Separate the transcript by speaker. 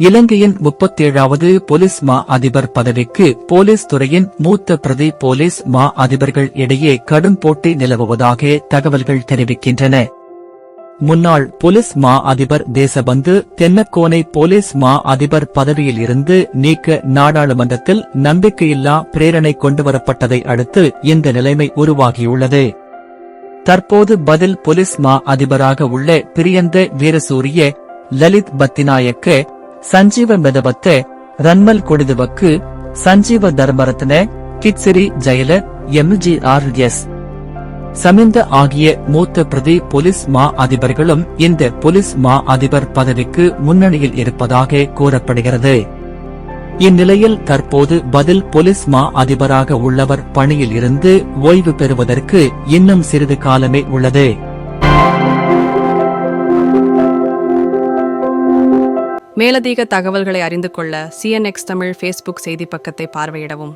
Speaker 1: இலங்கையின் 37வது போலீஸ் மா அதிபர் பதவிக்கு போலீஸ் துறையின் மூத்த பிரதி போலீஸ் மா அதிபர்கள் இடையே கடும் போட்டி நிலவுவதாக தகவல்கள் தெரிவிக்கின்றன. முன்னாள் போலீஸ் மா அதிபர் தேசபந்து தென்னக்கோனை போலீஸ் மா அதிபர் பதவியில் இருந்து நீக்க நாடாளுமன்றத்தில் நம்பிக்கையில்லா பிரேரணை கொண்டுவரப்பட்டதை அடுத்து இந்த நிலைமை உருவாகியுள்ளது. தற்போது பதில் போலீஸ் மா அதிபராக உள்ள பிரியந்த வீரசூரிய, லலித் பத்திநாயக்க, சஞ்சீவ மெதவத்த, ரன்மல் கொடிதுவக்கு, சஞ்சீவ தர்மரத்ன, கிட்சிரி ஜெயல, எம்ஜிஆர்எஸ் சமிந்த ஆகிய மூத்த பிரதி போலீஸ் மா அதிபர்களும் இந்த போலீஸ் மா அதிபர் பதவிக்கு முன்னணியில் இருப்பதாக கூறப்படுகிறது. இந்நிலையில் தற்போது பதில் போலீஸ் மா அதிபராக உள்ளவர் பணியில் இருந்து ஓய்வு பெறுவதற்கு இன்னும் சிறிது காலமே உள்ளது.
Speaker 2: மேலதிக தகவல்களை அறிந்து கொள்ள CNX தமிழ் ஃபேஸ்புக் செய்தி பக்கத்தை பார்வையிடவும்.